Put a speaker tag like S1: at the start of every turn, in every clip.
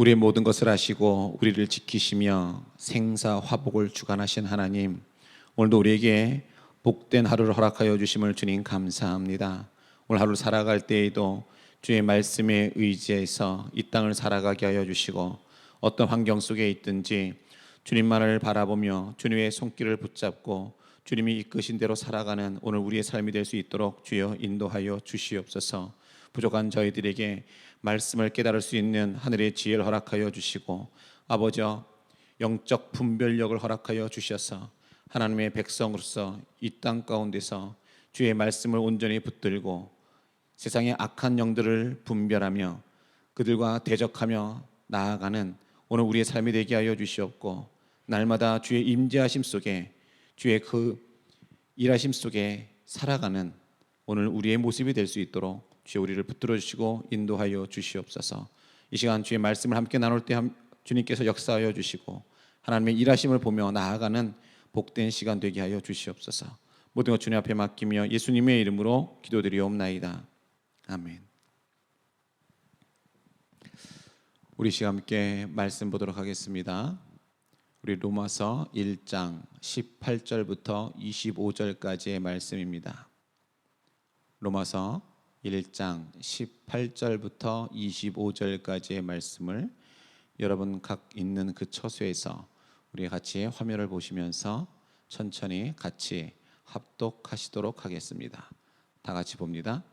S1: 우리의 모든 것을 아시고 우리를 지키시며 생사 화복을 주관하신 하나님, 오늘도 우리에게 복된 하루를 허락하여 주심을 주님 감사합니다. 오늘 하루 살아갈 때에도 주의 말씀에 의지해서 이 땅을 살아가게 하여 주시고, 어떤 환경 속에 있든지 주님만을 바라보며 주님의 손길을 붙잡고 주님이 이끄신 대로 살아가는 오늘 우리의 삶이 될 수 있도록 주여 인도하여 주시옵소서. 부족한 저희들에게 말씀을 깨달을 수 있는 하늘의 지혜를 허락하여 주시고, 아버지여 영적 분별력을 허락하여 주셔서 하나님의 백성으로서 이 땅 가운데서 주의 말씀을 온전히 붙들고 세상의 악한 영들을 분별하며 그들과 대적하며 나아가는 오늘 우리의 삶이 되게 하여 주시옵고, 날마다 주의 임재하심 속에 주의 그 일하심 속에 살아가는 오늘 우리의 모습이 될 수 있도록 주여 우리를 붙들어 주시고 인도하여 주시옵소서. 이 시간 주의 말씀을 함께 나눌 때 주님께서 역사하여 주시고 하나님의 일하심을 보며 나아가는 복된 시간 되게 하여 주시옵소서. 모든 것 주님 앞에 맡기며 예수님의 이름으로 기도드리옵나이다. 아멘. 우리 시간 함께 말씀 보도록 하겠습니다. 우리 로마서 1장 18절부터 25절까지의 말씀입니다. 로마서 1장 18절부터 25절까지의 말씀을 여러분 각 있는 그 처소에서 우리 같이 화면을 보시면서 천천히 같이 합독하시도록 하겠습니다. 다 같이 봅니다.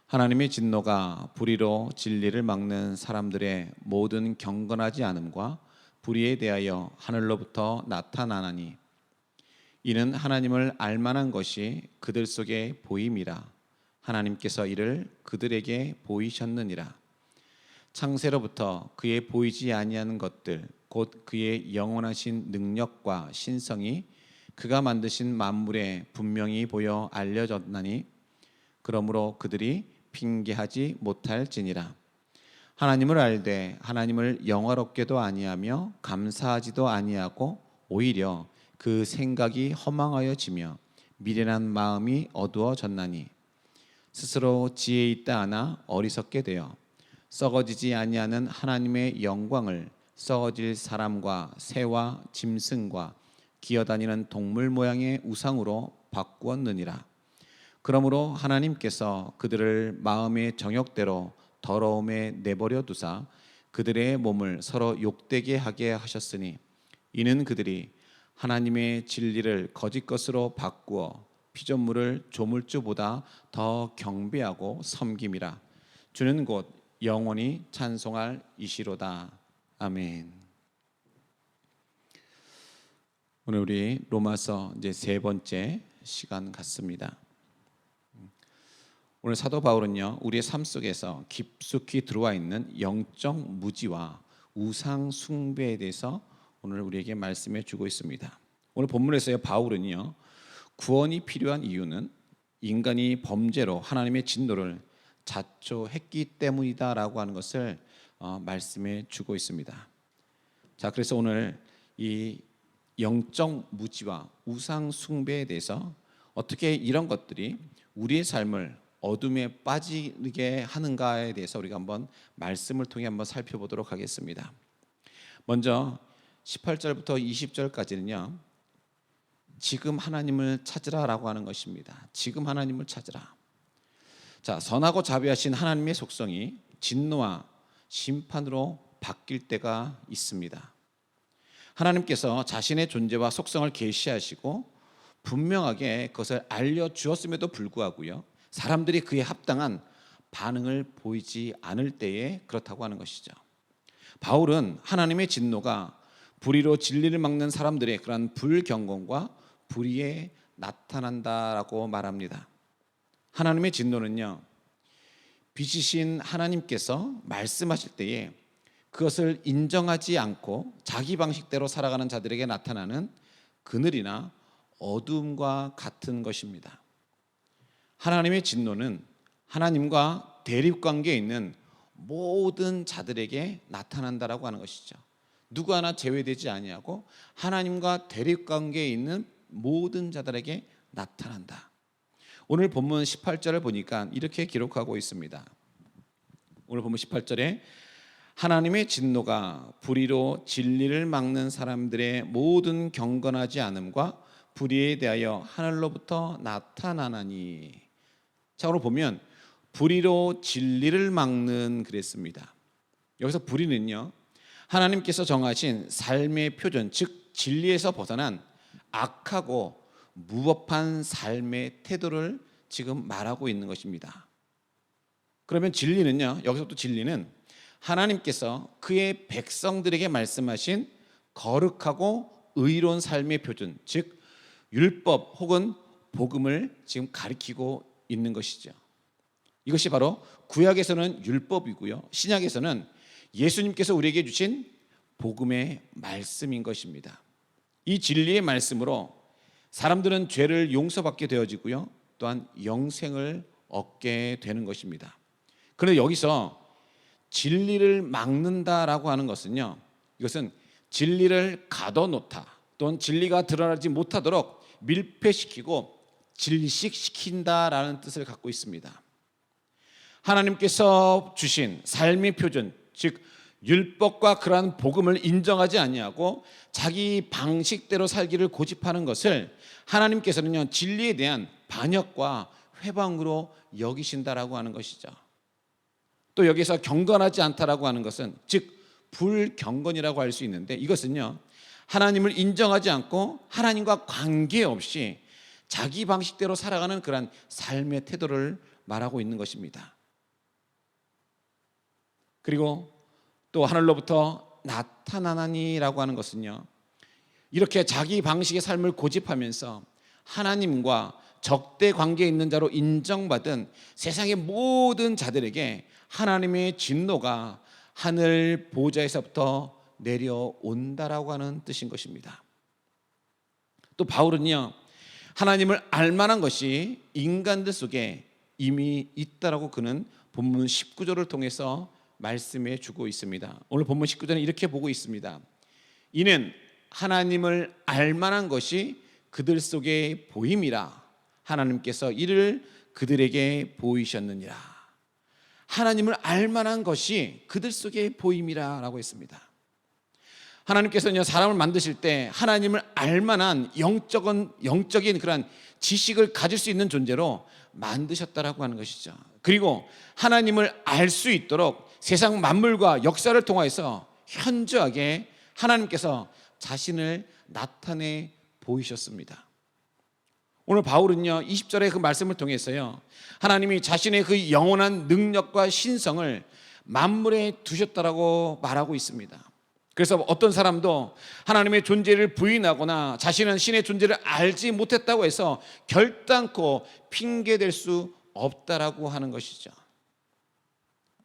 S1: 하나님의 진노가 불의로 진리를 막는 사람들의 모든 경건하지 않음과 불의에 대하여 하늘로부터 나타나나니, 이는 하나님을 알만한 것이 그들 속에 보임이라. 하나님께서 이를 그들에게 보이셨느니라. 창세로부터 그의 보이지 아니하는 것들 곧 그의 영원하신 능력과 신성이 그가 만드신 만물에 분명히 보여 알려졌나니, 그러므로 그들이 핑계하지 못할지니라. 하나님을 알되 하나님을 영화롭게도 아니하며 감사하지도 아니하고 오히려 그 생각이 허망하여지며 미련한 마음이 어두워졌나니, 스스로 지혜 있다 하나 어리석게 되어 썩어지지 아니하는 하나님의 영광을 썩어질 사람과 새와 짐승과 기어다니는 동물 모양의 우상으로 바꾸었느니라. 그러므로 하나님께서 그들을 마음의 정욕대로 더러움에 내버려 두사 그들의 몸을 서로 욕되게 하게 하셨으니, 이는 그들이 하나님의 진리를 거짓 것으로 바꾸어 피조물을 조물주보다 더 경배하고 섬김이라. 주는 곧 영원히 찬송할 이시로다. 아멘. 오늘 우리 로마서 이제 세 번째 시간 같습니다. 오늘 사도 바울은요, 우리의 삶 속에서 깊숙이 들어와 있는 영적 무지와 우상 숭배에 대해서 오늘 우리에게 말씀해 주고 있습니다. 오늘 본문에서요, 바울은요, 구원이 필요한 이유는 인간이 범죄로 하나님의 진노를 자초했기 때문이다라고 하는 것을 말씀해 주고 있습니다. 자, 그래서 오늘 이 영적 무지와 우상 숭배에 대해서 어떻게 이런 것들이 우리의 삶을 어둠에 빠지게 하는가에 대해서 우리가 한번 말씀을 통해 한번 살펴보도록 하겠습니다. 먼저 18절부터 20절까지는요, 지금 하나님을 찾으라라고 하는 것입니다. 지금 하나님을 찾으라. 자, 선하고 자비하신 하나님의 속성이 진노와 심판으로 바뀔 때가 있습니다. 하나님께서 자신의 존재와 속성을 계시하시고 분명하게 그것을 알려주었음에도 불구하고요, 사람들이 그에 합당한 반응을 보이지 않을 때에 그렇다고 하는 것이죠. 바울은 하나님의 진노가 불의로 진리를 막는 사람들의 그러한 불경건과 불의에 나타난다라고 말합니다. 하나님의 진노는요, 빛이신 하나님께서 말씀하실 때에 그것을 인정하지 않고 자기 방식대로 살아가는 자들에게 나타나는 그늘이나 어둠과 같은 것입니다. 하나님의 진노는 하나님과 대립관계에 있는 모든 자들에게 나타난다라고 하는 것이죠. 누구 하나 제외되지 아니하고 하나님과 대립관계에 있는 모든 자들에게 나타난다. 오늘 본문 18절을 보니까 이렇게 기록하고 있습니다. 오늘 본문 18절에 하나님의 진노가 불의로 진리를 막는 사람들의 모든 경건하지 않음과 불의에 대하여 하늘로부터 나타나나니. 자, 오늘 보면 불의로 진리를 막는 그랬습니다. 여기서 불의는요, 하나님께서 정하신 삶의 표준, 즉 진리에서 벗어난 악하고 무법한 삶의 태도를 지금 말하고 있는 것입니다. 그러면 진리는요, 여기서 또 진리는 하나님께서 그의 백성들에게 말씀하신 거룩하고 의로운 삶의 표준, 즉 율법 혹은 복음을 지금 가리키고 있는 것이죠. 이것이 바로 구약에서는 율법이고요, 신약에서는 예수님께서 우리에게 주신 복음의 말씀인 것입니다. 이 진리의 말씀으로 사람들은 죄를 용서받게 되어지고요, 또한 영생을 얻게 되는 것입니다. 그런데 여기서 진리를 막는다라고 하는 것은요, 이것은 진리를 가둬놓다 또는 진리가 드러나지 못하도록 밀폐시키고 질식시킨다라는 뜻을 갖고 있습니다. 하나님께서 주신 삶의 표준, 즉 율법과 그러한 복음을 인정하지 아니하고 자기 방식대로 살기를 고집하는 것을 하나님께서는요, 진리에 대한 반역과 회방으로 여기신다라고 하는 것이죠. 또 여기서 경건하지 않다라고 하는 것은 즉 불경건이라고 할 수 있는데, 이것은요, 하나님을 인정하지 않고 하나님과 관계없이 자기 방식대로 살아가는 그런 삶의 태도를 말하고 있는 것입니다. 그리고 또 하늘로부터 나타나나니라고 하는 것은요, 이렇게 자기 방식의 삶을 고집하면서 하나님과 적대 관계에 있는 자로 인정받은 세상의 모든 자들에게 하나님의 진노가 하늘 보좌에서부터 내려온다라고 하는 뜻인 것입니다. 또 바울은요, 하나님을 알만한 것이 인간들 속에 이미 있다라고 그는 본문 19절을 통해서 말씀해 주고 있습니다. 오늘 본문 19절은 이렇게 보고 있습니다. 이는 하나님을 알만한 것이 그들 속에 보임이라 하나님께서 이를 그들에게 보이셨느니라. 하나님을 알만한 것이 그들 속에 보임이라 라고 했습니다. 하나님께서는 사람을 만드실 때 하나님을 알만한 영적인 그런 지식을 가질 수 있는 존재로 만드셨다라고 하는 것이죠. 그리고 하나님을 알 수 있도록 세상 만물과 역사를 통해서 현저하게 하나님께서 자신을 나타내 보이셨습니다. 오늘 바울은요, 20절의 그 말씀을 통해서요, 하나님이 자신의 그 영원한 능력과 신성을 만물에 두셨다라고 말하고 있습니다. 그래서 어떤 사람도 하나님의 존재를 부인하거나 자신은 신의 존재를 알지 못했다고 해서 결단코 핑계댈 수 없다라고 하는 것이죠.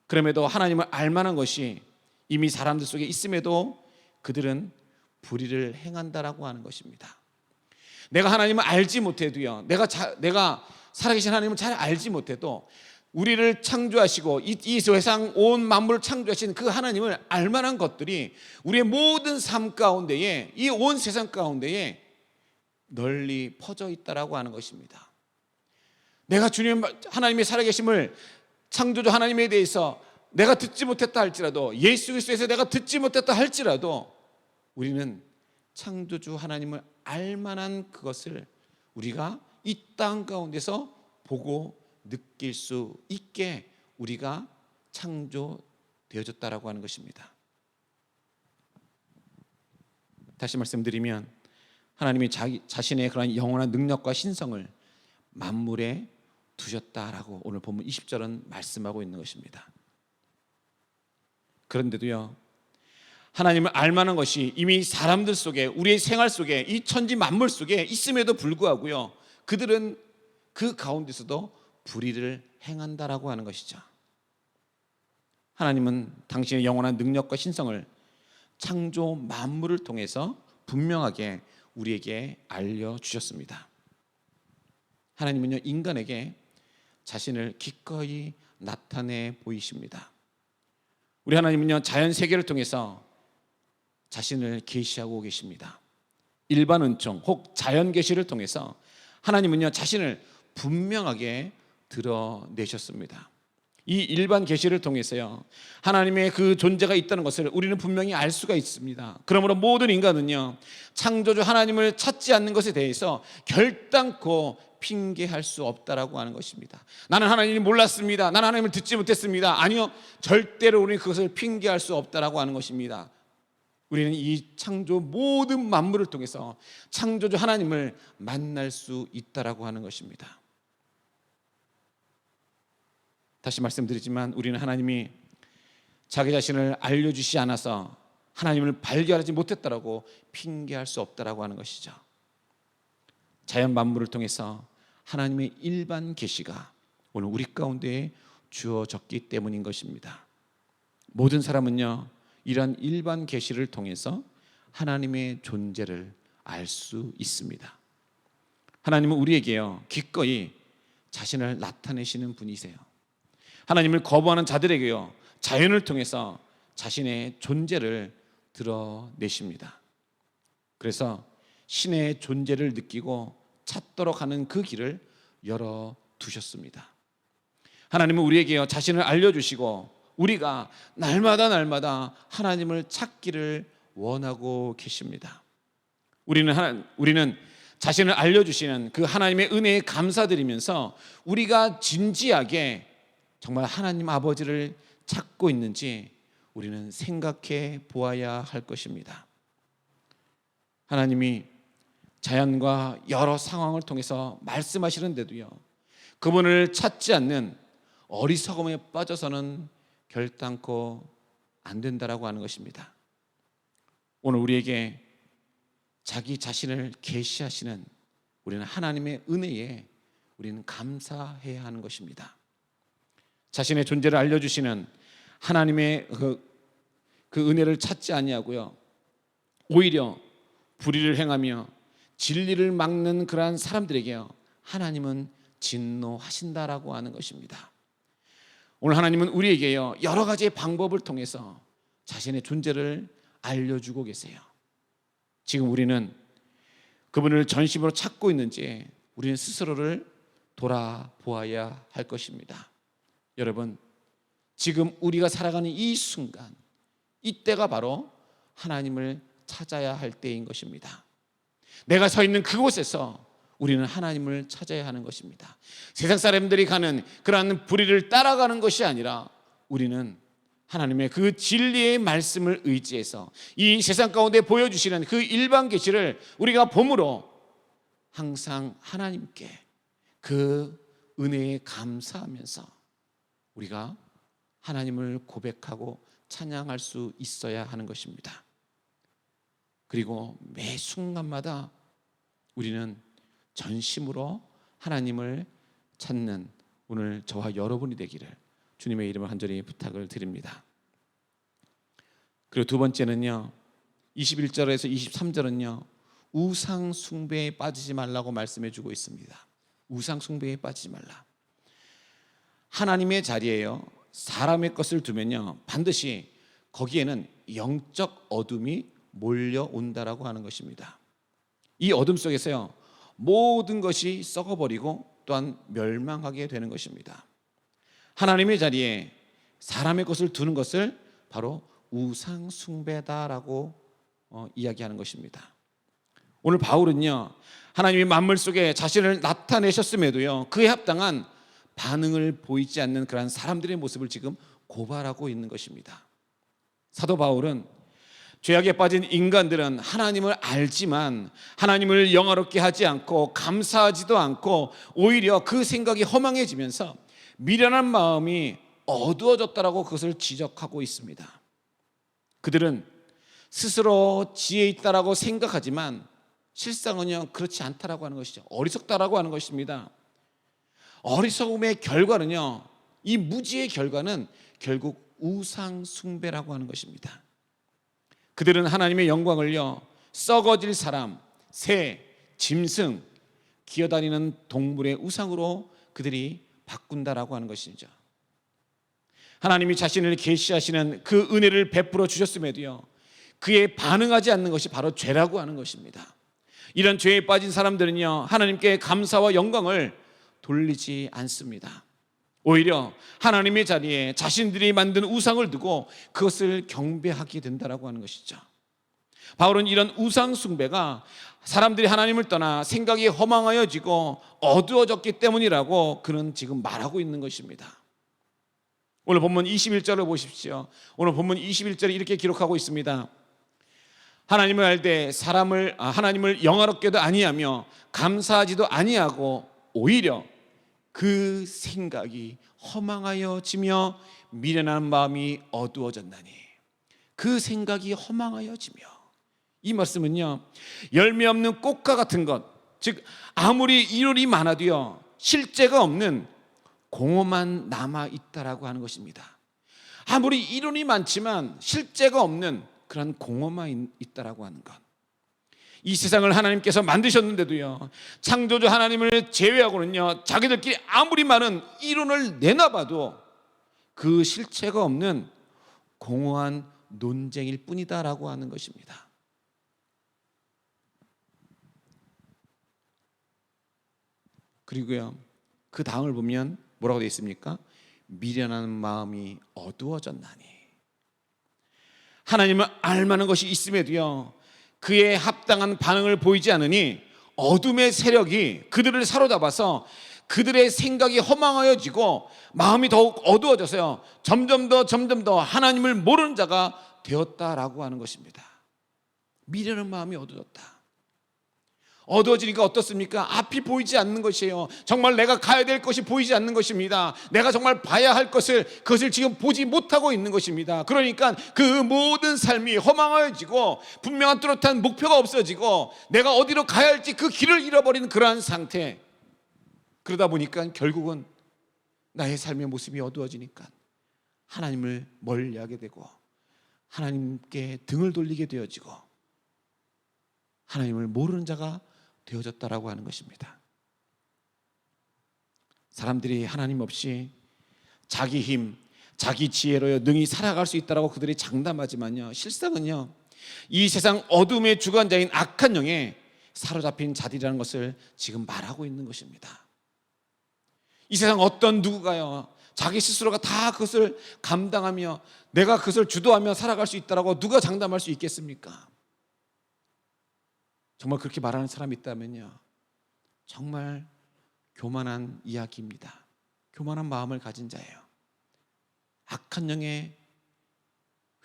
S1: 그럼에도 하나님을 알만한 것이 이미 사람들 속에 있음에도 그들은 불의를 행한다라고 하는 것입니다. 내가 하나님을 알지 못해도요, 내가 살아계신 하나님을 잘 알지 못해도 우리를 창조하시고 이 세상 온 만물을 창조하신 그 하나님을 알만한 것들이 우리의 모든 삶 가운데에, 이 온 세상 가운데에 널리 퍼져 있다라고 하는 것입니다. 내가 주님 하나님의 살아계심을, 창조주 하나님에 대해서 내가 듣지 못했다 할지라도, 예수 그리스도에서 내가 듣지 못했다 할지라도 우리는 창조주 하나님을 알만한 그것을 우리가 이 땅 가운데서 보고 느낄 수 있게 우리가 창조되어졌다라고 하는 것입니다. 다시 말씀드리면 하나님이 자신의 그런 영원한 능력과 신성을 만물에 두셨다라고 오늘 본문 20절은 말씀하고 있는 것입니다. 그런데도요, 하나님을 알만한 것이 이미 사람들 속에, 우리의 생활 속에, 이 천지 만물 속에 있음에도 불구하고요, 그들은 그 가운데서도 불의를 행한다라고 하는 것이죠. 하나님은 당신의 영원한 능력과 신성을 창조 만물을 통해서 분명하게 우리에게 알려주셨습니다. 하나님은요, 인간에게 자신을 기꺼이 나타내 보이십니다. 우리 하나님은요, 자연 세계를 통해서 자신을 계시하고 계십니다. 일반 은총 혹 자연 계시를 통해서 하나님은요, 자신을 분명하게 드러내셨습니다. 이 일반 계시를 통해서요, 하나님의 그 존재가 있다는 것을 우리는 분명히 알 수가 있습니다. 그러므로 모든 인간은요, 창조주 하나님을 찾지 않는 것에 대해서 결단코 핑계할 수 없다라고 하는 것입니다. 나는 하나님을 몰랐습니다. 나는 하나님을 듣지 못했습니다. 아니요, 절대로 우리는 그것을 핑계할 수 없다라고 하는 것입니다. 우리는 이 창조 모든 만물을 통해서 창조주 하나님을 만날 수 있다라고 하는 것입니다. 다시 말씀드리지만 우리는 하나님이 자기 자신을 알려주시지 않아서 하나님을 발견하지 못했다라고 핑계할 수 없다라고 하는 것이죠. 자연 만물을 통해서 하나님의 일반 계시가 오늘 우리 가운데 주어졌기 때문인 것입니다. 모든 사람은요, 이러한 일반 계시를 통해서 하나님의 존재를 알 수 있습니다. 하나님은 우리에게요, 기꺼이 자신을 나타내시는 분이세요. 하나님을 거부하는 자들에게요, 자연을 통해서 자신의 존재를 드러내십니다. 그래서 신의 존재를 느끼고 찾도록 하는 그 길을 열어두셨습니다. 하나님은 우리에게요, 자신을 알려주시고 우리가 날마다 하나님을 찾기를 원하고 계십니다. 우리는 자신을 알려주시는 그 하나님의 은혜에 감사드리면서 우리가 진지하게 정말 하나님 아버지를 찾고 있는지 우리는 생각해 보아야 할 것입니다. 하나님이 자연과 여러 상황을 통해서 말씀하시는데도요, 그분을 찾지 않는 어리석음에 빠져서는 결단코 안 된다라고 하는 것입니다. 오늘 우리에게 자기 자신을 계시하시는 우리는 하나님의 은혜에 우리는 감사해야 하는 것입니다. 자신의 존재를 알려주시는 하나님의 그 은혜를 찾지 아니하고요, 오히려 불의를 행하며 진리를 막는 그러한 사람들에게요, 하나님은 진노하신다라고 하는 것입니다. 오늘 하나님은 우리에게요, 여러 가지의 방법을 통해서 자신의 존재를 알려주고 계세요. 지금 우리는 그분을 전심으로 찾고 있는지 우리는 스스로를 돌아보아야 할 것입니다. 여러분, 지금 우리가 살아가는 이 순간, 이때가 바로 하나님을 찾아야 할 때인 것입니다. 내가 서 있는 그곳에서 우리는 하나님을 찾아야 하는 것입니다. 세상 사람들이 가는 그러한 불의를 따라가는 것이 아니라 우리는 하나님의 그 진리의 말씀을 의지해서 이 세상 가운데 보여주시는 그 일반 계시를 우리가 봄으로 항상 하나님께 그 은혜에 감사하면서 우리가 하나님을 고백하고 찬양할 수 있어야 하는 것입니다. 그리고 매 순간마다 우리는 전심으로 하나님을 찾는 오늘 저와 여러분이 되기를 주님의 이름으로 간절히 부탁을 드립니다. 그리고 두 번째는요, 21절에서 23절은요, 우상 숭배에 빠지지 말라고 말씀해 주고 있습니다. 우상 숭배에 빠지지 말라. 하나님의 자리에요, 사람의 것을 두면요, 반드시 거기에는 영적 어둠이 몰려온다라고 하는 것입니다. 이 어둠 속에서요, 모든 것이 썩어버리고 또한 멸망하게 되는 것입니다. 하나님의 자리에 사람의 것을 두는 것을 바로 우상 숭배다라고 이야기하는 것입니다. 오늘 바울은요, 하나님이 만물 속에 자신을 나타내셨음에도요, 그에 합당한 반응을 보이지 않는 그러한 사람들의 모습을 지금 고발하고 있는 것입니다. 사도 바울은 죄악에 빠진 인간들은 하나님을 알지만 하나님을 영화롭게 하지 않고 감사하지도 않고 오히려 그 생각이 허망해지면서 미련한 마음이 어두워졌다라고 그것을 지적하고 있습니다. 그들은 스스로 지혜 있다라고 생각하지만 실상은요, 그렇지 않다라고 하는 것이죠. 어리석다라고 하는 것입니다. 어리석음의 결과는요, 이 무지의 결과는 결국 우상 숭배라고 하는 것입니다. 그들은 하나님의 영광을요, 썩어질 사람, 새, 짐승, 기어다니는 동물의 우상으로 그들이 바꾼다라고 하는 것이죠. 하나님이 자신을 계시하시는 그 은혜를 베풀어 주셨음에도요, 그에 반응하지 않는 것이 바로 죄라고 하는 것입니다. 이런 죄에 빠진 사람들은요, 하나님께 감사와 영광을 돌리지 않습니다. 오히려 하나님의 자리에 자신들이 만든 우상을 두고 그것을 경배하게 된다라고 하는 것이죠. 바울은 이런 우상 숭배가 사람들이 하나님을 떠나 생각이 허망하여지고 어두워졌기 때문이라고 그는 지금 말하고 있는 것입니다. 오늘 본문 21절을 보십시오. 오늘 본문 21절에 이렇게 기록하고 있습니다. 하나님을 알되 하나님을 영화롭게도 아니하며 감사하지도 아니하고 오히려 그 생각이 허망하여지며 미련한 마음이 어두워졌나니. 그 생각이 허망하여지며, 이 말씀은요, 열매 없는 꽃과 같은 것, 즉 아무리 이론이 많아도요 실제가 없는 공허만 남아있다라고 하는 것입니다. 아무리 이론이 많지만 실제가 없는 그런 공허만 있다라고 하는 것. 이 세상을 하나님께서 만드셨는데도요 창조주 하나님을 제외하고는요 자기들끼리 아무리 많은 이론을 내놔봐도 그 실체가 없는 공허한 논쟁일 뿐이다라고 하는 것입니다. 그리고요 그 다음을 보면 뭐라고 되어 있습니까? 미련한 마음이 어두워졌나니. 하나님을 알만한 것이 있음에도요 그에 합당한 반응을 보이지 않으니 어둠의 세력이 그들을 사로잡아서 그들의 생각이 허망하여지고 마음이 더욱 어두워져서요 점점 더 하나님을 모르는 자가 되었다라고 하는 것입니다. 미련한 마음이 어두워지니까 어떻습니까? 앞이 보이지 않는 것이에요. 정말 내가 가야 될 것이 보이지 않는 것입니다. 내가 정말 봐야 할 그것을 지금 보지 못하고 있는 것입니다. 그러니까 그 모든 삶이 허망해지고 분명한 뚜렷한 목표가 없어지고 내가 어디로 가야 할지 그 길을 잃어버리는 그러한 상태. 그러다 보니까 결국은 나의 삶의 모습이 어두워지니까 하나님을 멀리하게 되고 하나님께 등을 돌리게 되어지고 하나님을 모르는 자가 되어졌다라고 하는 것입니다. 사람들이 하나님 없이 자기 힘, 자기 지혜로 능히 살아갈 수 있다라고 그들이 장담하지만요 실상은요 이 세상 어둠의 주관자인 악한 영에 사로잡힌 자들이라는 것을 지금 말하고 있는 것입니다. 이 세상 어떤 누구가요 자기 스스로가 다 그것을 감당하며 내가 그것을 주도하며 살아갈 수 있다라고 누가 장담할 수 있겠습니까? 정말 그렇게 말하는 사람이 있다면요 정말 교만한 이야기입니다. 교만한 마음을 가진 자예요. 악한 영에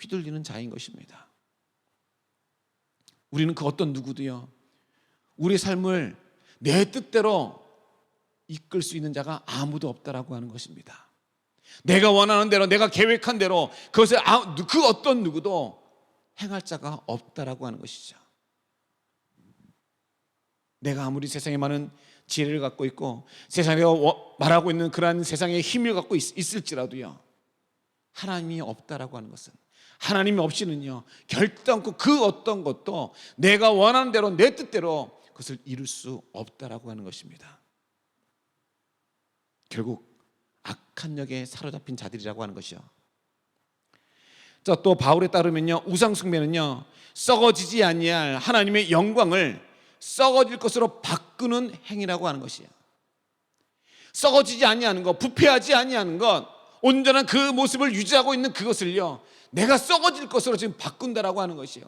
S1: 휘둘리는 자인 것입니다. 우리는 그 어떤 누구도요 우리 삶을 내 뜻대로 이끌 수 있는 자가 아무도 없다라고 하는 것입니다. 내가 원하는 대로 내가 계획한 대로 그것을 그 어떤 누구도 행할 자가 없다라고 하는 것이죠. 내가 아무리 세상에 많은 지혜를 갖고 있고 세상에 말하고 있는 그러한 세상의 힘을 갖고 있을지라도요 하나님이 없다라고 하는 것은, 하나님이 없이는요 결단코 그 어떤 것도 내가 원하는 대로 내 뜻대로 그것을 이룰 수 없다라고 하는 것입니다. 결국 악한 영에 사로잡힌 자들이라고 하는 것이요. 또 바울에 따르면요 우상 숭배는요 썩어지지 아니할 하나님의 영광을 썩어질 것으로 바꾸는 행위라고 하는 것이에요. 썩어지지 아니하는 것, 부패하지 아니하는 것, 온전한 그 모습을 유지하고 있는 그것을요 내가 썩어질 것으로 지금 바꾼다라고 하는 것이에요.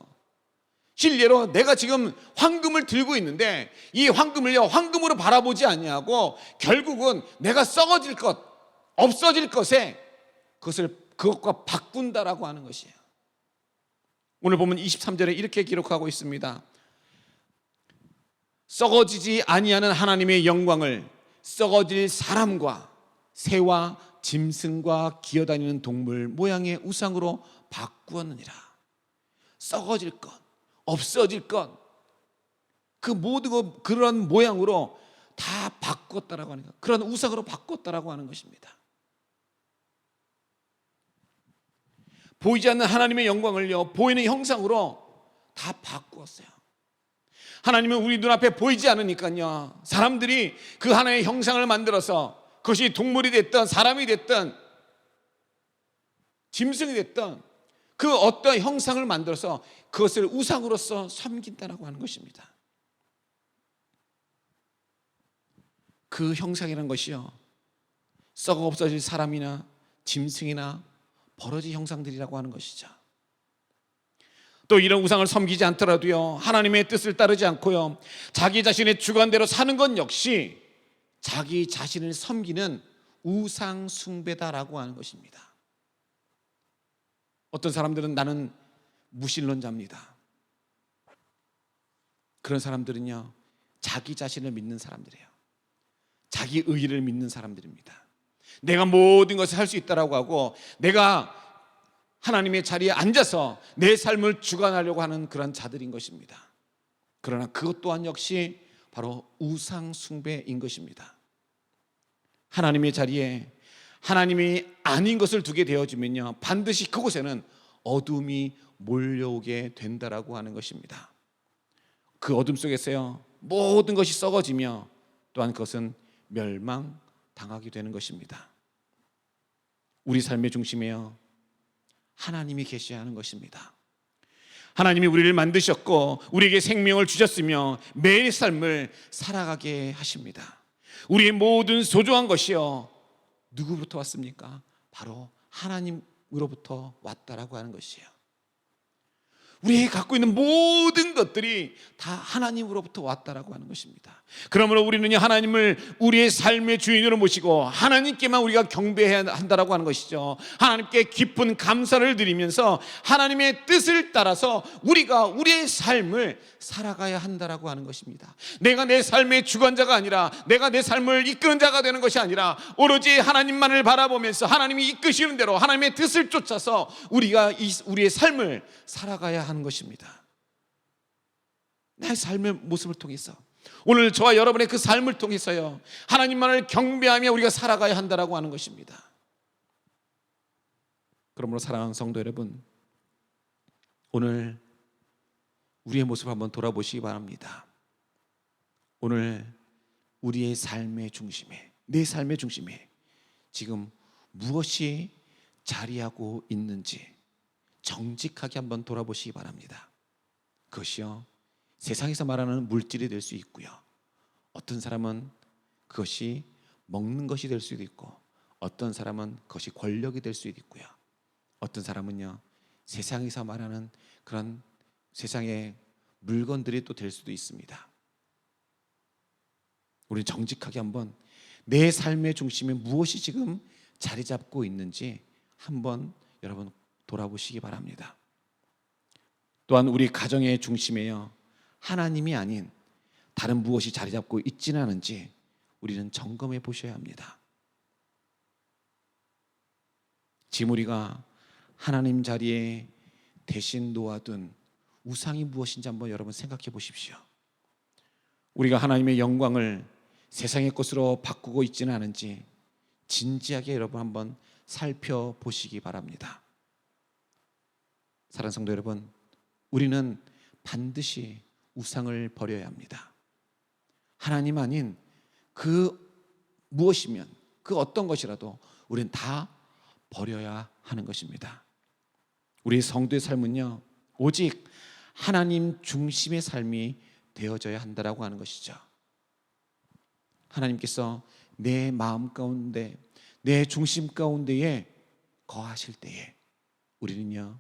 S1: 실례로 내가 지금 황금을 들고 있는데 이 황금을요 황금으로 바라보지 아니하고 결국은 내가 썩어질 것, 없어질 것에 그것과 바꾼다라고 하는 것이에요. 오늘 보면 23절에 이렇게 기록하고 있습니다. 썩어지지 아니하는 하나님의 영광을 썩어질 사람과 새와 짐승과 기어다니는 동물 모양의 우상으로 바꾸었느니라. 썩어질 것, 없어질 것, 그 모든 그런 모양으로 다 바꿨다라고 하는 것, 그런 우상으로 바꿨다라고 하는 것입니다. 보이지 않는 하나님의 영광을요 보이는 형상으로 다 바꾸었어요. 하나님은 우리 눈앞에 보이지 않으니까요 사람들이 그 하나의 형상을 만들어서 그것이 동물이 됐든 사람이 됐든 짐승이 됐든 그 어떤 형상을 만들어서 그것을 우상으로서 섬긴다라고 하는 것입니다. 그 형상이라는 것이요 썩어 없어질 사람이나 짐승이나 버러지 형상들이라고 하는 것이죠. 또 이런 우상을 섬기지 않더라도요, 하나님의 뜻을 따르지 않고요, 자기 자신의 주관대로 사는 건 역시 자기 자신을 섬기는 우상 숭배다라고 하는 것입니다. 어떤 사람들은 나는 무신론자입니다. 그런 사람들은요, 자기 자신을 믿는 사람들이에요. 자기 의의를 믿는 사람들입니다. 내가 모든 것을 할 수 있다라고 하고, 내가 하나님의 자리에 앉아서 내 삶을 주관하려고 하는 그런 자들인 것입니다. 그러나 그것 또한 역시 바로 우상 숭배인 것입니다. 하나님의 자리에 하나님이 아닌 것을 두게 되어지면요, 반드시 그곳에는 어둠이 몰려오게 된다라고 하는 것입니다. 그 어둠 속에서요, 모든 것이 썩어지며 또한 그것은 멸망당하게 되는 것입니다. 우리 삶의 중심에요, 하나님이 계셔야 하는 것입니다. 하나님이 우리를 만드셨고 우리에게 생명을 주셨으며 매일 삶을 살아가게 하십니다. 우리의 모든 소중한 것이요, 누구부터 왔습니까? 바로 하나님으로부터 왔다라고 하는 것이에요. 우리가 갖고 있는 모든 것들이 다 하나님으로부터 왔다라고 하는 것입니다. 그러므로 우리는 하나님을 우리의 삶의 주인으로 모시고 하나님께만 우리가 경배해야 한다라고 하는 것이죠. 하나님께 깊은 감사를 드리면서 하나님의 뜻을 따라서 우리가 우리의 삶을 살아가야 한다라고 하는 것입니다. 내가 내 삶의 주관자가 아니라, 내가 내 삶을 이끄는 자가 되는 것이 아니라 오로지 하나님만을 바라보면서 하나님이 이끄시는 대로 하나님의 뜻을 쫓아서 우리가 우리의 삶을 살아가야 하는 것입니다. 내 삶의 모습을 통해서, 오늘 저와 여러분의 그 삶을 통해서요, 하나님만을 경배하며 우리가 살아가야 한다라고 하는 것입니다. 그러므로 사랑하는 성도 여러분, 오늘 우리의 모습을 한번 돌아보시기 바랍니다. 오늘 우리의 삶의 중심에, 내 삶의 중심에 지금 무엇이 자리하고 있는지 정직하게 한번 돌아보시기 바랍니다. 그것이요, 세상에서 말하는 물질이 될 수 있고요, 어떤 사람은 그것이 먹는 것이 될 수도 있고, 어떤 사람은 그것이 권력이 될 수도 있고요, 어떤 사람은요, 세상에서 말하는 그런 세상의 물건들이 또 될 수도 있습니다. 우리 정직하게 한번 내 삶의 중심에 무엇이 지금 자리 잡고 있는지 한번 여러분 돌아보시기 바랍니다. 또한 우리 가정의 중심에요, 하나님이 아닌 다른 무엇이 자리 잡고 있지는 않은지 우리는 점검해 보셔야 합니다. 지금 우리가 하나님 자리에 대신 놓아둔 우상이 무엇인지 한번 여러분 생각해 보십시오. 우리가 하나님의 영광을 세상의 것으로 바꾸고 있지는 않은지 진지하게 여러분 한번 살펴보시기 바랍니다. 사랑하는 성도 여러분, 우리는 반드시 우상을 버려야 합니다. 하나님 아닌 그 무엇이면, 그 어떤 것이라도 우리는 다 버려야 하는 것입니다. 우리 성도의 삶은요, 오직 하나님 중심의 삶이 되어져야 한다라고 하는 것이죠. 하나님께서 내 마음 가운데, 내 중심 가운데에 거하실 때에 우리는요,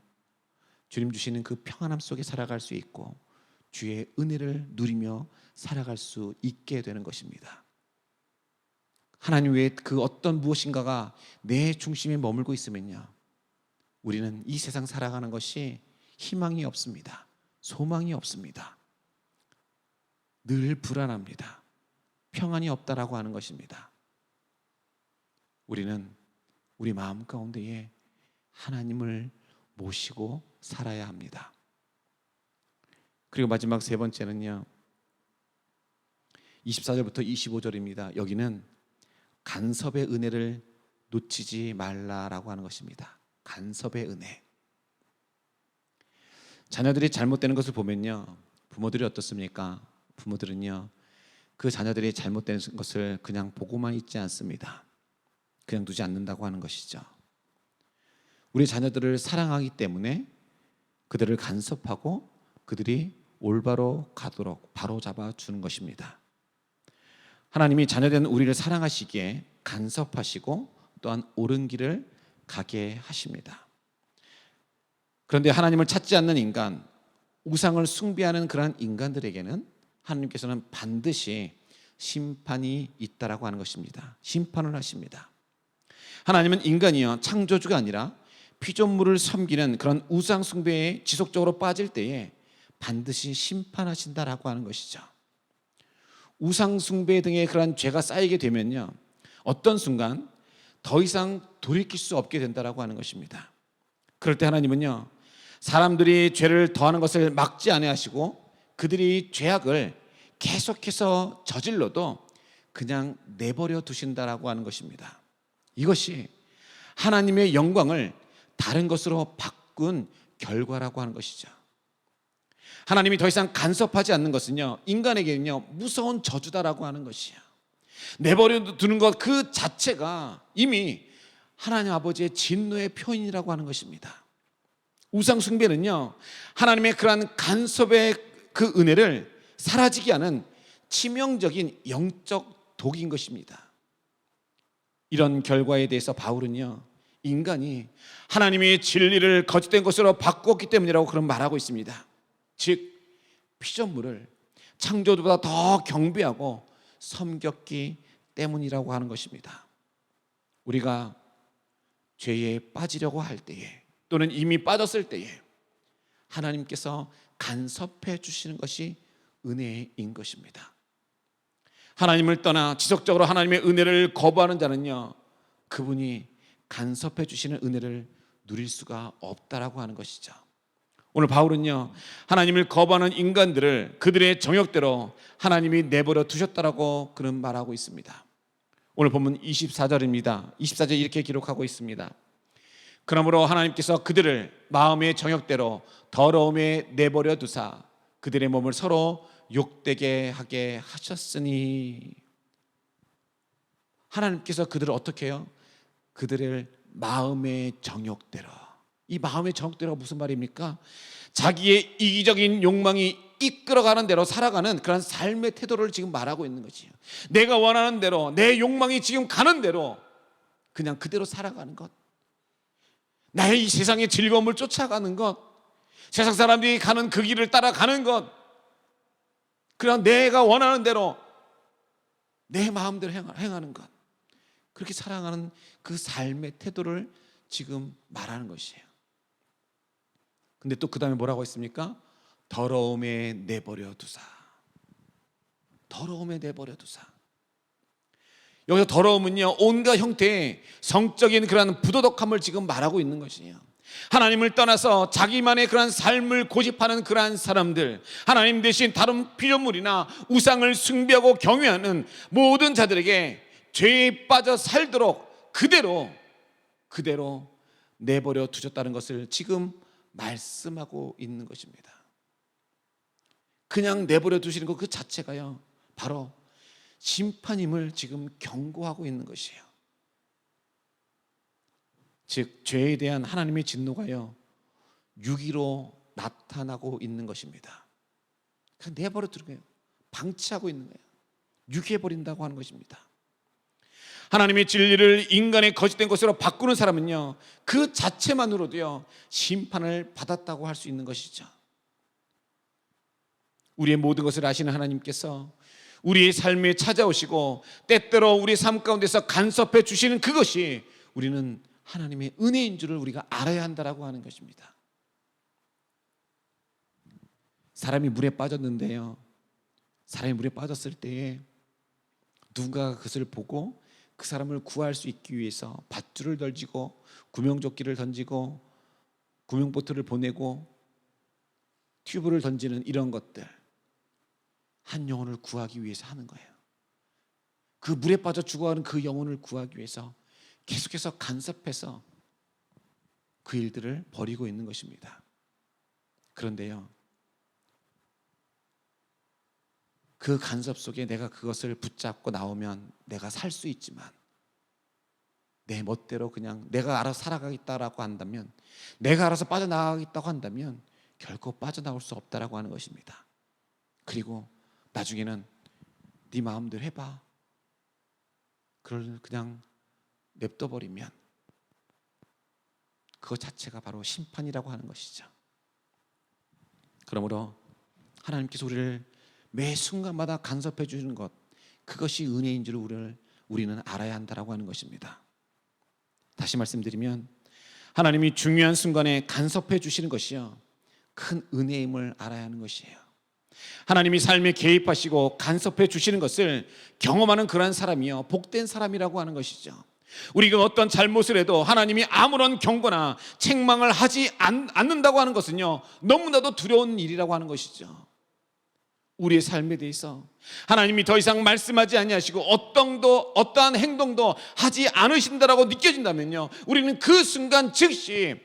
S1: 주님 주시는 그 평안함 속에 살아갈 수 있고 주의 은혜를 누리며 살아갈 수 있게 되는 것입니다. 하나님 외에 그 어떤 무엇인가가 내 중심에 머물고 있으면요, 우리는 이 세상 살아가는 것이 희망이 없습니다. 소망이 없습니다. 늘 불안합니다. 평안이 없다라고 하는 것입니다. 우리는 우리 마음 가운데에 하나님을 모시고 살아야 합니다. 그리고 마지막 세 번째는요, 24절부터 25절입니다. 여기는 간섭의 은혜를 놓치지 말라라고 하는 것입니다. 간섭의 은혜. 자녀들이 잘못되는 것을 보면요, 부모들이 어떻습니까? 부모들은요, 그 자녀들이 잘못되는 것을 그냥 보고만 있지 않습니다. 그냥 두지 않는다고 하는 것이죠. 우리 자녀들을 사랑하기 때문에 그들을 간섭하고 그들이 올바로 가도록 바로잡아 주는 것입니다. 하나님이 자녀된 우리를 사랑하시기에 간섭하시고 또한 옳은 길을 가게 하십니다. 그런데 하나님을 찾지 않는 인간, 우상을 숭배하는 그러한 인간들에게는 하나님께서는 반드시 심판이 있다라고 하는 것입니다. 심판을 하십니다. 하나님은 인간이요 창조주가 아니라 피조물을 섬기는 그런 우상 숭배에 지속적으로 빠질 때에 반드시 심판하신다라고 하는 것이죠. 우상 숭배 등의 그런 죄가 쌓이게 되면요 어떤 순간 더 이상 돌이킬 수 없게 된다라고 하는 것입니다. 그럴 때 하나님은요 사람들이 죄를 더하는 것을 막지 아니하시고 그들이 죄악을 계속해서 저질러도 그냥 내버려 두신다라고 하는 것입니다. 이것이 하나님의 영광을 다른 것으로 바꾼 결과라고 하는 것이죠. 하나님이 더 이상 간섭하지 않는 것은요 인간에게는요 무서운 저주다라고 하는 것이에요. 내버려 두는 것 그 자체가 이미 하나님 아버지의 진노의 표현이라고 하는 것입니다. 우상 숭배는요 하나님의 그러한 간섭의 그 은혜를 사라지게 하는 치명적인 영적 독인 것입니다. 이런 결과에 대해서 바울은요 인간이 하나님의 진리를 거짓된 것으로 바꾸었기 때문이라고 그런 말하고 있습니다. 즉 피조물을 창조주보다 더 경배하고 섬겼기 때문이라고 하는 것입니다. 우리가 죄에 빠지려고 할 때에 또는 이미 빠졌을 때에 하나님께서 간섭해 주시는 것이 은혜인 것입니다. 하나님을 떠나 지속적으로 하나님의 은혜를 거부하는 자는요 그분이 간섭해 주시는 은혜를 누릴 수가 없다라고 하는 것이죠. 오늘 바울은요 하나님을 거부하는 인간들을 그들의 정욕대로 하나님이 내버려 두셨다라고 그런 말하고 있습니다. 오늘 본문 24절입니다. 24절 이렇게 기록하고 있습니다. 그러므로 하나님께서 그들을 마음의 정욕대로 더러움에 내버려 두사 그들의 몸을 서로 욕되게 하게 하셨으니. 하나님께서 그들을 어떻게 해요? 그들을 마음의 정욕대로. 이 마음의 정욕대로가 무슨 말입니까? 자기의 이기적인 욕망이 이끌어가는 대로 살아가는 그런 삶의 태도를 지금 말하고 있는 거지요. 내가 원하는 대로 내 욕망이 지금 가는 대로 그냥 그대로 살아가는 것, 나의 이 세상의 즐거움을 쫓아가는 것, 세상 사람들이 가는 그 길을 따라가는 것, 그냥 내가 원하는 대로 내 마음대로 행하는 것, 그렇게 살아가는 그 삶의 태도를 지금 말하는 것이에요. 근데 또 그 다음에 뭐라고 했습니까? 더러움에 내버려 두사. 더러움에 내버려 두사. 여기서 더러움은요 온갖 형태의 성적인 그러한 부도덕함을 지금 말하고 있는 것이에요. 하나님을 떠나서 자기만의 그러한 삶을 고집하는 그러한 사람들, 하나님 대신 다른 피조물이나 우상을 숭배하고 경외하는 모든 자들에게 죄에 빠져 살도록 그대로 내버려 두셨다는 것을 지금 말씀하고 있는 것입니다. 그냥 내버려 두시는 것 그 자체가요 바로 심판임을 지금 경고하고 있는 것이에요. 즉 죄에 대한 하나님의 진노가요 유기로 나타나고 있는 것입니다. 그냥 내버려 두는 거예요. 방치하고 있는 거예요. 유기해버린다고 하는 것입니다. 하나님의 진리를 인간의 거짓된 것으로 바꾸는 사람은요 그 자체만으로도요 심판을 받았다고 할 수 있는 것이죠. 우리의 모든 것을 아시는 하나님께서 우리의 삶에 찾아오시고 때때로 우리의 삶 가운데서 간섭해 주시는 그것이 우리는 하나님의 은혜인 줄을 우리가 알아야 한다라고 하는 것입니다. 사람이 물에 빠졌는데요, 사람이 물에 빠졌을 때에 누군가가 그것을 보고 그 사람을 구할 수 있기 위해서 밧줄을 던지고 구명조끼를 던지고 구명보트를 보내고 튜브를 던지는 이런 것들, 한 영혼을 구하기 위해서 하는 거예요. 그 물에 빠져 죽어가는 그 영혼을 구하기 위해서 계속해서 간섭해서 그 일들을 벌이고 있는 것입니다. 그런데요 그 간섭 속에 내가 그것을 붙잡고 나오면 내가 살 수 있지만 내 멋대로 그냥 내가 알아서 살아가겠다라고 한다면, 내가 알아서 빠져나가겠다고 한다면 결코 빠져나올 수 없다라고 하는 것입니다. 그리고 나중에는 네 마음대로 해봐, 그걸 그냥 냅둬 버리면 그것 자체가 바로 심판이라고 하는 것이죠. 그러므로 하나님께서 우리를 매 순간마다 간섭해 주시는 것, 그것이 은혜인 줄 우리는 알아야 한다라고 하는 것입니다. 다시 말씀드리면 하나님이 중요한 순간에 간섭해 주시는 것이요, 큰 은혜임을 알아야 하는 것이에요. 하나님이 삶에 개입하시고 간섭해 주시는 것을 경험하는 그러한 사람이요, 복된 사람이라고 하는 것이죠. 우리가 어떤 잘못을 해도 하나님이 아무런 경고나 책망을 하지 않는다고 하는 것은요, 너무나도 두려운 일이라고 하는 것이죠. 우리의 삶에 대해서 하나님이 더 이상 말씀하지 아니하시고 어떠한 행동도 하지 않으신다라고 느껴진다면요, 우리는 그 순간 즉시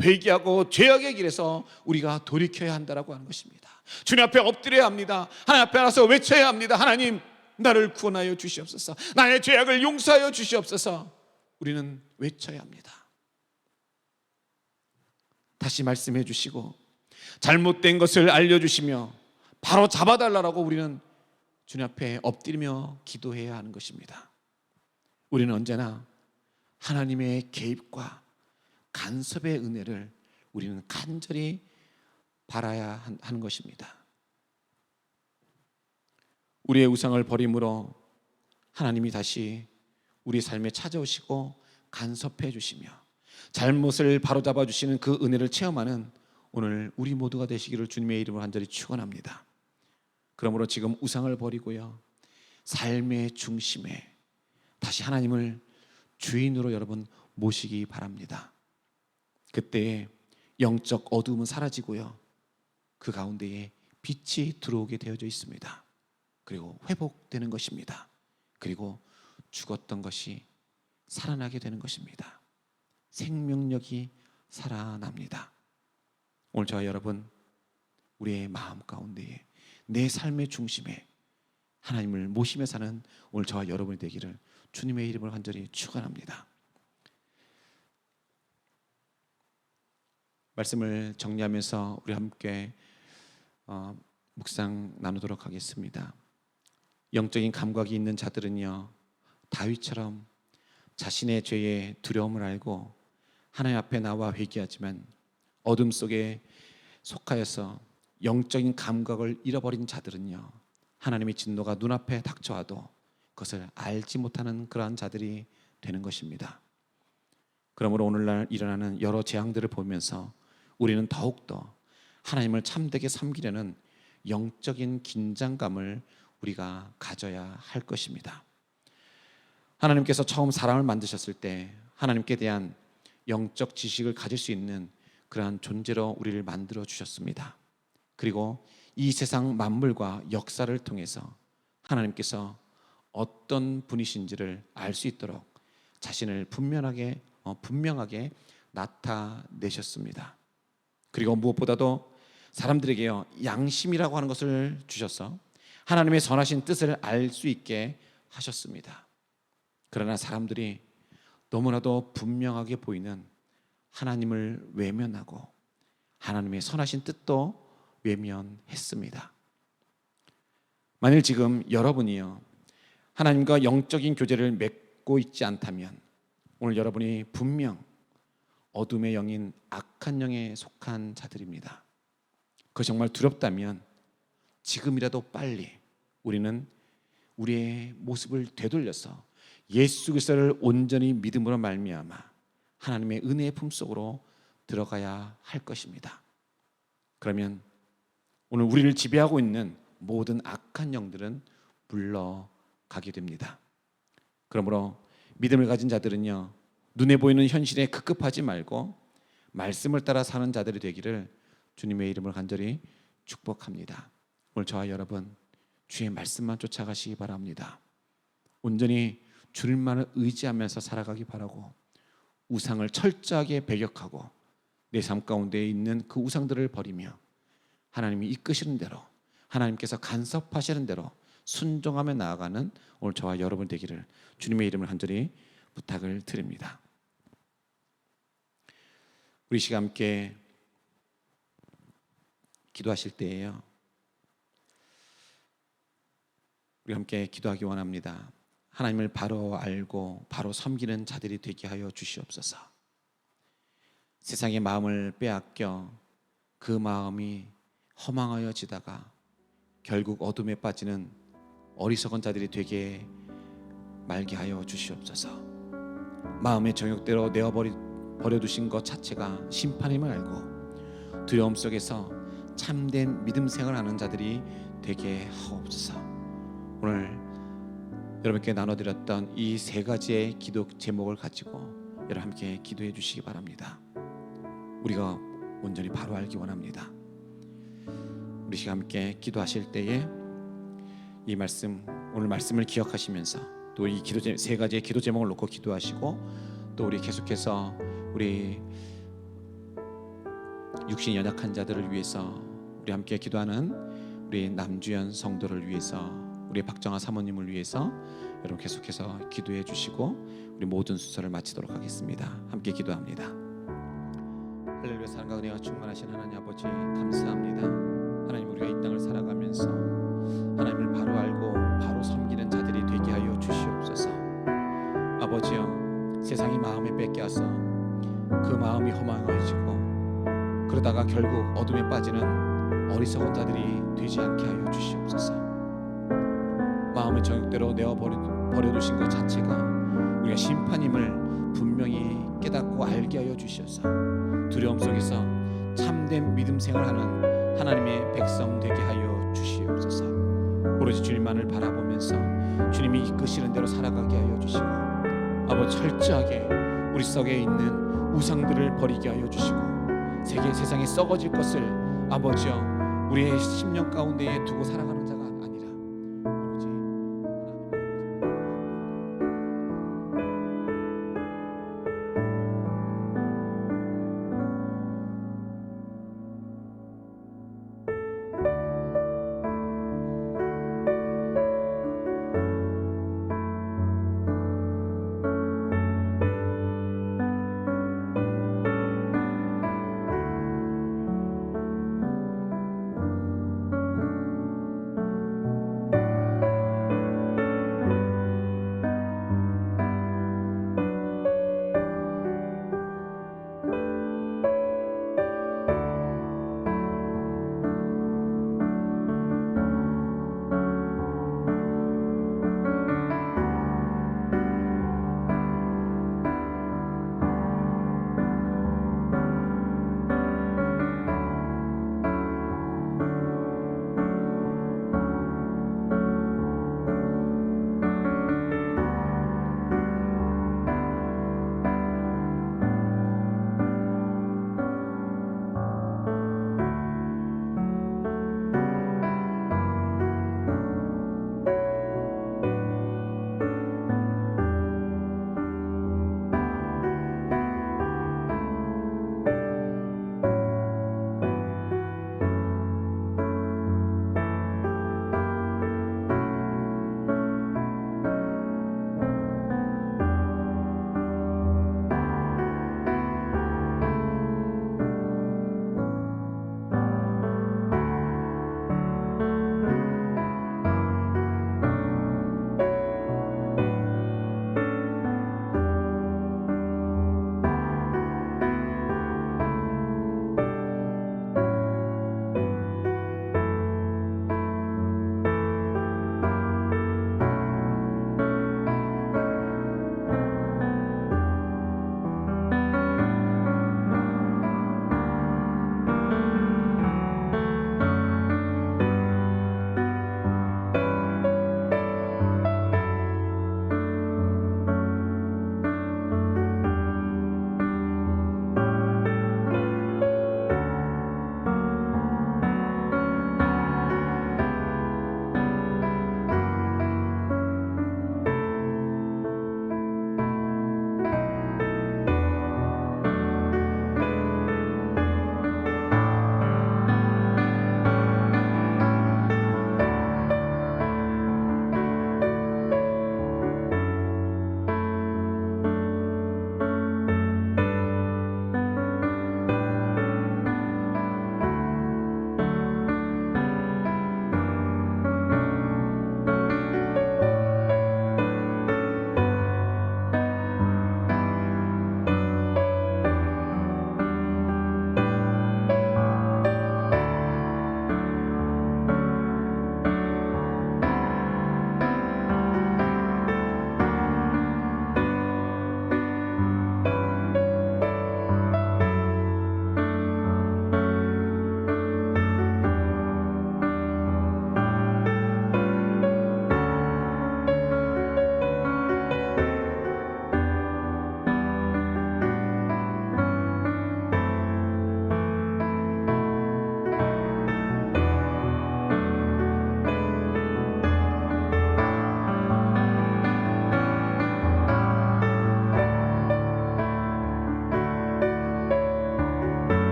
S1: 회개하고 죄악의 길에서 우리가 돌이켜야 한다라고 하는 것입니다. 주님 앞에 엎드려야 합니다. 하나님 앞에 나서 외쳐야 합니다. 하나님, 나를 구원하여 주시옵소서. 나의 죄악을 용서하여 주시옵소서. 우리는 외쳐야 합니다. 다시 말씀해 주시고 잘못된 것을 알려주시며 바로 잡아달라고 우리는 주님 앞에 엎드리며 기도해야 하는 것입니다. 우리는 언제나 하나님의 개입과 간섭의 은혜를 우리는 간절히 바라야 하는 것입니다. 우리의 우상을 버림으로 하나님이 다시 우리 삶에 찾아오시고 간섭해 주시며 잘못을 바로잡아 주시는 그 은혜를 체험하는 오늘 우리 모두가 되시기를 주님의 이름으로 간절히 축원합니다. 그러므로 지금 우상을 버리고요, 삶의 중심에 다시 하나님을 주인으로 여러분 모시기 바랍니다. 그때 영적 어두움은 사라지고요, 그 가운데에 빛이 들어오게 되어져 있습니다. 그리고 회복되는 것입니다. 그리고 죽었던 것이 살아나게 되는 것입니다. 생명력이 살아납니다. 오늘 저와 여러분, 우리의 마음 가운데에 내 삶의 중심에 하나님을 모시며 사는 오늘 저와 여러분이 되기를 주님의 이름을 간절히 축원합니다. 말씀을 정리하면서 우리 함께 묵상 나누도록 하겠습니다. 영적인 감각이 있는 자들은요, 다윗처럼 자신의 죄의 두려움을 알고 하나님 앞에 나와 회개하지만 어둠 속에 속하여서 영적인 감각을 잃어버린 자들은요, 하나님의 진노가 눈앞에 닥쳐와도 그것을 알지 못하는 그러한 자들이 되는 것입니다. 그러므로 오늘날 일어나는 여러 재앙들을 보면서 우리는 더욱더 하나님을 참되게 섬기려는 영적인 긴장감을 우리가 가져야 할 것입니다. 하나님께서 처음 사람을 만드셨을 때 하나님께 대한 영적 지식을 가질 수 있는 그러한 존재로 우리를 만들어 주셨습니다. 그리고 이 세상 만물과 역사를 통해서 하나님께서 어떤 분이신지를 알 수 있도록 자신을 분명하게 나타내셨습니다. 그리고 무엇보다도 사람들에게요, 양심이라고 하는 것을 주셔서 하나님의 선하신 뜻을 알 수 있게 하셨습니다. 그러나 사람들이 너무나도 분명하게 보이는 하나님을 외면하고 하나님의 선하신 뜻도 외면했습니다. 만일 지금 여러분이요, 하나님과 영적인 교제를 맺고 있지 않다면 오늘 여러분이 분명 어둠의 영인 악한 영에 속한 자들입니다. 그것이 정말 두렵다면 지금이라도 빨리 우리는 우리의 모습을 되돌려서 예수 그리스도를 온전히 믿음으로 말미암아 하나님의 은혜의 품속으로 들어가야 할 것입니다. 그러면 오늘 우리를 지배하고 있는 모든 악한 영들은 물러가게 됩니다. 그러므로 믿음을 가진 자들은요, 눈에 보이는 현실에 급급하지 말고 말씀을 따라 사는 자들이 되기를 주님의 이름을 간절히 축복합니다. 오늘 저와 여러분, 주의 말씀만 쫓아가시기 바랍니다. 온전히 주님만을 의지하면서 살아가기 바라고 우상을 철저하게 배격하고 내 삶 가운데 있는 그 우상들을 버리며 하나님이 이끄시는 대로, 하나님께서 간섭하시는 대로 순종하며 나아가는 오늘 저와 여러분 되기를 주님의 이름을 간절히 부탁을 드립니다. 우리 시간 함께 기도하실 때에요, 우리 함께 기도하기 원합니다. 하나님을 바로 알고 바로 섬기는 자들이 되게 하여 주시옵소서. 세상의 마음을 빼앗겨 그 마음이 허망하여지다가 결국 어둠에 빠지는 어리석은 자들이 되게 말게 하여 주시옵소서. 마음의 정욕대로 버려두신 것 자체가 심판임을 알고 두려움 속에서 참된 믿음 생활하는 자들이 되게 하옵소서. 오늘 여러분께 나눠드렸던 이 세 가지의 기도 제목을 가지고 여러분 함께 기도해 주시기 바랍니다. 우리가 온전히 바로 알기 원합니다. 우리 시간 함께 기도하실 때에 이 말씀, 오늘 말씀을 기억하시면서 또 이 세 가지의 기도 제목을 놓고 기도하시고 또 우리 계속해서 우리 육신이 연약한 자들을 위해서 우리 함께 기도하는 우리 남주현 성도를 위해서 우리 박정아 사모님을 위해서 여러분 계속해서 기도해 주시고 우리 모든 순서를 마치도록 하겠습니다. 함께 기도합니다. 할렐루야. 사랑과 은혜가 충만하신 하나님 아버지 감사합니다. 하나님, 우리가 이 땅을 살아가면서 하나님을 바로 알고 바로 섬기는 자들이 되게 하여 주시옵소서. 아버지여, 세상이 마음에 뺏겨서 그 마음이 허망해지고 그러다가 결국 어둠에 빠지는 어리석은 자들이 되지 않게 하여 주시옵소서. 마음의 정욕대로 버려두신 것 자체가 우리가 심판임을 분명히 깨닫고 알게 하여 주셔서 두려움 속에서 참된 믿음 생활하는 하나님의 백성 되게 하여 주시옵소서. 오로지 주님만을 바라보면서 주님이 이끄시는 대로 살아가게 하여 주시고 아버지, 철저하게 우리 속에 있는 우상들을 버리게 하여 주시고 세상에 썩어질 것을 아버지여 우리의 심령 가운데에 두고 살아가는